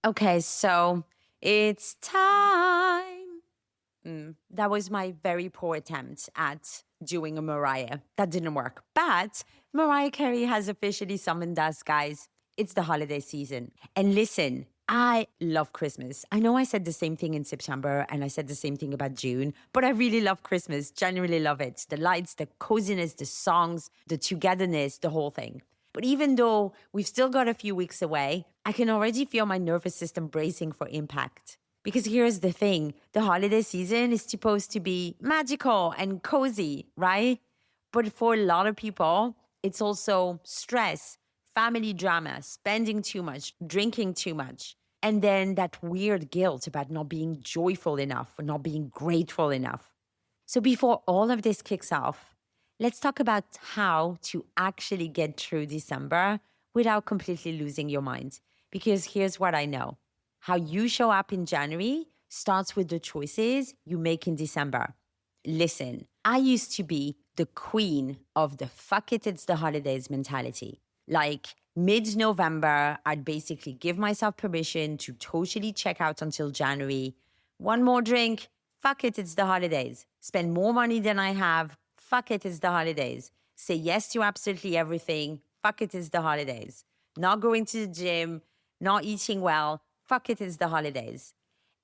Okay, so it's time. That was my very poor attempt at doing a Mariah. That didn't work. But Mariah Carey has officially summoned us, guys. It's the holiday season. And listen, I love Christmas. I know I said the same thing in September and I said the same thing about June, but I really love Christmas, genuinely love it. The lights, the coziness, the songs, the togetherness, the whole thing. But even though we've still got a few weeks away, I can already feel my nervous system bracing for impact. Because here's the thing, the holiday season is supposed to be magical and cozy, right? But for a lot of people, it's also stress, family drama, spending too much, drinking too much. And then that weird guilt about not being joyful enough or not being grateful enough. So before all of this kicks off, let's talk about how to actually get through December without completely losing your mind. Because here's what I know. How you show up in January starts with the choices you make in December. Listen, I used to be the queen of the fuck it, it's the holidays mentality. Like mid-November, I'd basically give myself permission to totally check out until January. One more drink, fuck it, it's the holidays. Spend more money than I have, fuck it, it's the holidays. Say yes to absolutely everything, fuck it, it's the holidays. Not going to the gym, not eating well, fuck it, it's the holidays.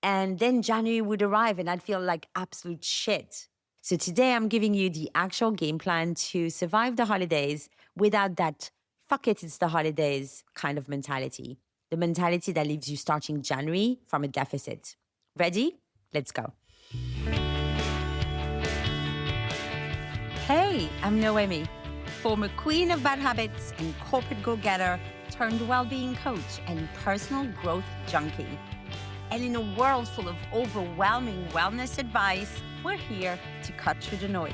And then January would arrive and I'd feel like absolute shit. So today I'm giving you the actual game plan to survive the holidays without that fuck it, it's the holidays kind of mentality. The mentality that leaves you starting January from a deficit. Ready? Let's go. Hey, I'm Noemi, former queen of bad habits and corporate go-getter turned well-being coach and personal growth junkie. And in a world full of overwhelming wellness advice, we're here to cut through the noise.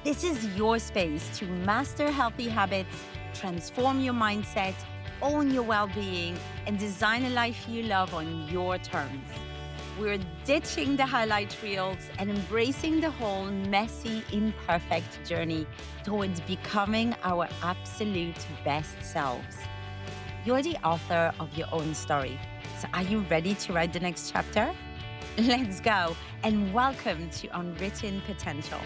This is your space to master healthy habits, transform your mindset, own your well-being, and design a life you love on your terms. We're ditching the highlight reels and embracing the whole messy, imperfect journey towards becoming our absolute best selves. You're the author of your own story. So are you ready to write the next chapter? Let's go, and welcome to Unwritten Potential.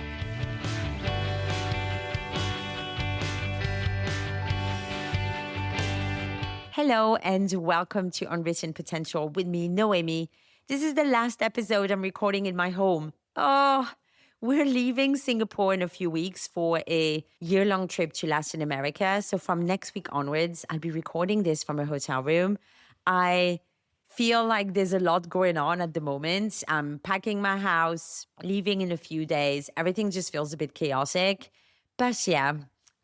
Hello, and welcome to Unwritten Potential with me, Noemi. This is the last episode I'm recording in my home. Oh, we're leaving Singapore in a few weeks for a year-long trip to Latin America. So from next week onwards, I'll be recording this from a hotel room. I feel like there's a lot going on at the moment. I'm packing my house, leaving in a few days. Everything just feels a bit chaotic. But yeah,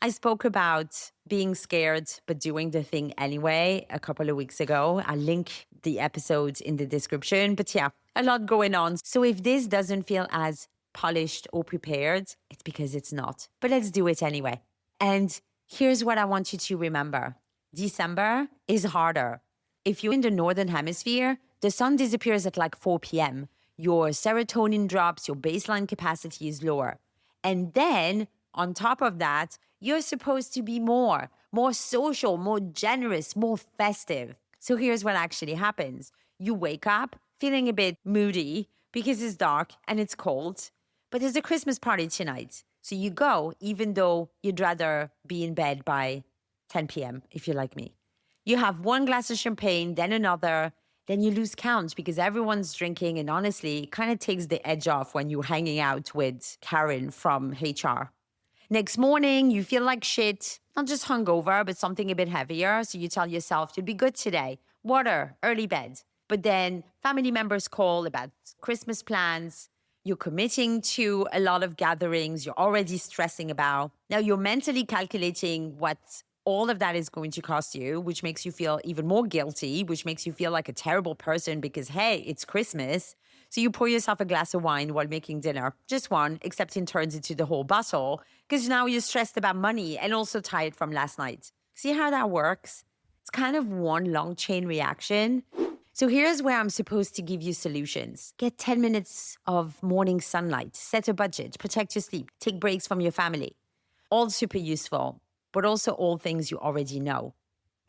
I spoke about being scared, but doing the thing anyway a couple of weeks ago. I'll link the episodes in the description. But yeah, a lot going on. So if this doesn't feel as polished or prepared, it's because it's not. But let's do it anyway. And here's what I want you to remember. December is harder. If you're in the Northern Hemisphere, the sun disappears at like 4 p.m. Your serotonin drops, your baseline capacity is lower. And then on top of that, you're supposed to be more social, more generous, more festive. So here's what actually happens. You wake up feeling a bit moody because it's dark and it's cold, but there's a Christmas party tonight. So you go, even though you'd rather be in bed by 10 p.m. if you're like me. You have one glass of champagne, then another, then you lose count because everyone's drinking. And honestly, it kind of takes the edge off when you're hanging out with Karen from HR. Next morning, you feel like shit, not just hungover, but something a bit heavier. So you tell yourself, you'll be good today. Water, early bed. But then family members call about Christmas plans. You're committing to a lot of gatherings you're already stressing about. Now you're mentally calculating what all of that is going to cost you, which makes you feel even more guilty, which makes you feel like a terrible person because, hey, it's Christmas. So you pour yourself a glass of wine while making dinner. Just one, except it turns into the whole bottle because now you're stressed about money and also tired from last night. See how that works? It's kind of one long chain reaction. So here's where I'm supposed to give you solutions. Get 10 minutes of morning sunlight, set a budget, protect your sleep, take breaks from your family. All super useful, but also all things you already know.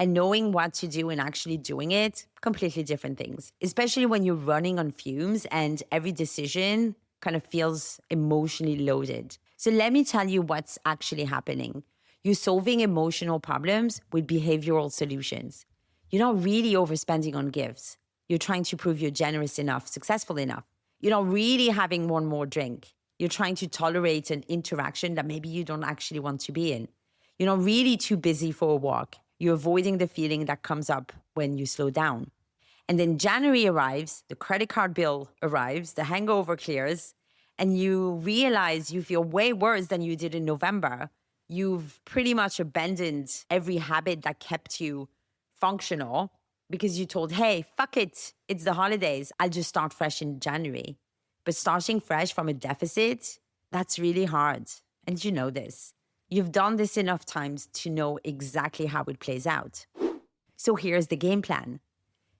And knowing what to do and actually doing it, completely different things, especially when you're running on fumes and every decision kind of feels emotionally loaded. So let me tell you what's actually happening. You're solving emotional problems with behavioral solutions. You're not really overspending on gifts. You're trying to prove you're generous enough, successful enough. You're not really having one more drink. You're trying to tolerate an interaction that maybe you don't actually want to be in. You're not really too busy for a walk. You're avoiding the feeling that comes up when you slow down. And then January arrives, the credit card bill arrives, the hangover clears, and you realize you feel way worse than you did in November. You've pretty much abandoned every habit that kept you functional because you told, hey, fuck it, it's the holidays. I'll just start fresh in January. But starting fresh from a deficit, that's really hard. And you know this. You've done this enough times to know exactly how it plays out. So here's the game plan.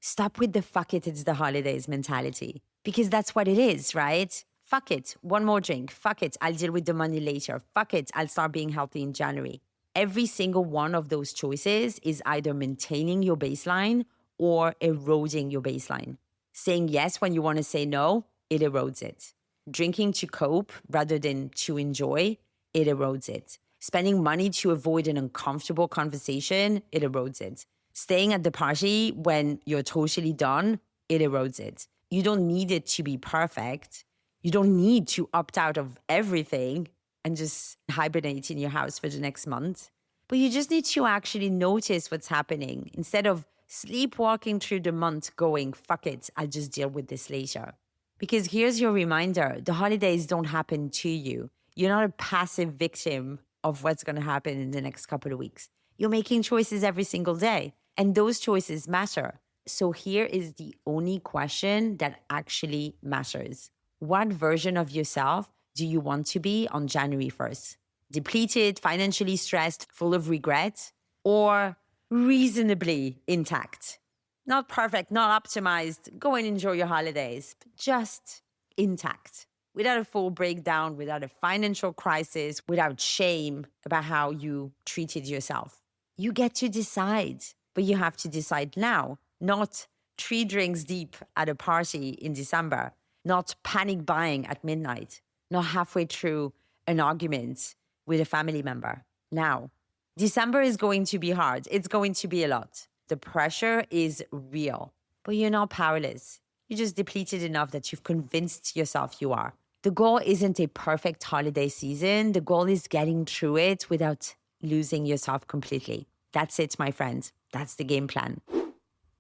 Stop with the fuck it, it's the holidays mentality. Because that's what it is, right? Fuck it, one more drink. Fuck it, I'll deal with the money later. Fuck it, I'll start being healthy in January. Every single one of those choices is either maintaining your baseline or eroding your baseline. Saying yes when you want to say no, it erodes it. Drinking to cope rather than to enjoy, it erodes it. Spending money to avoid an uncomfortable conversation, it erodes it. Staying at the party when you're totally done, it erodes it. You don't need it to be perfect. You don't need to opt out of everything and just hibernate in your house for the next month. But you just need to actually notice what's happening instead of sleepwalking through the month going, fuck it, I'll just deal with this later. Because here's your reminder, the holidays don't happen to you. You're not a passive victim of what's going to happen in the next couple of weeks. You're making choices every single day, and those choices matter. So here is the only question that actually matters. What version of yourself do you want to be on January 1st? Depleted, financially stressed, full of regret, or reasonably intact? Not perfect, not optimized. Go and enjoy your holidays, but just intact. Without a full breakdown, without a financial crisis, without shame about how you treated yourself. You get to decide, but you have to decide now, not 3 drinks deep at a party in December, not panic buying at midnight, not halfway through an argument with a family member. Now, December is going to be hard. It's going to be a lot. The pressure is real, but you're not powerless. You're just depleted enough that you've convinced yourself you are. The goal isn't a perfect holiday season. The goal is getting through it without losing yourself completely. That's it, my friend. That's the game plan.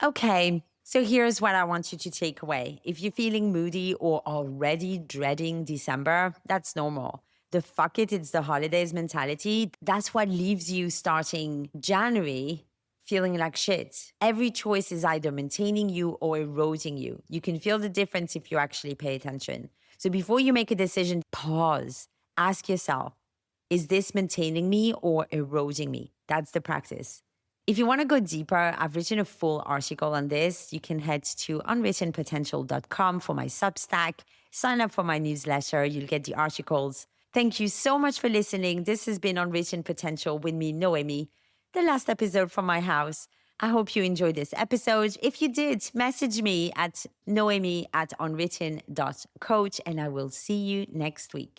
Okay, so here's what I want you to take away. If you're feeling moody or already dreading December, that's normal. The fuck it, it's the holidays mentality, that's what leaves you starting January feeling like shit. Every choice is either maintaining you or eroding you. You can feel the difference if you actually pay attention. So before you make a decision, pause. Ask yourself, is this maintaining me or eroding me? That's the practice. If you want to go deeper, I've written a full article on this. You can head to unwrittenpotential.com for my Substack. Sign up for my newsletter. You'll get the articles. Thank you so much for listening. This has been Unwritten Potential with me, Noemi, the last episode from my house. I hope you enjoyed this episode. If you did, message me at noemi@unwritten.coach, and I will see you next week.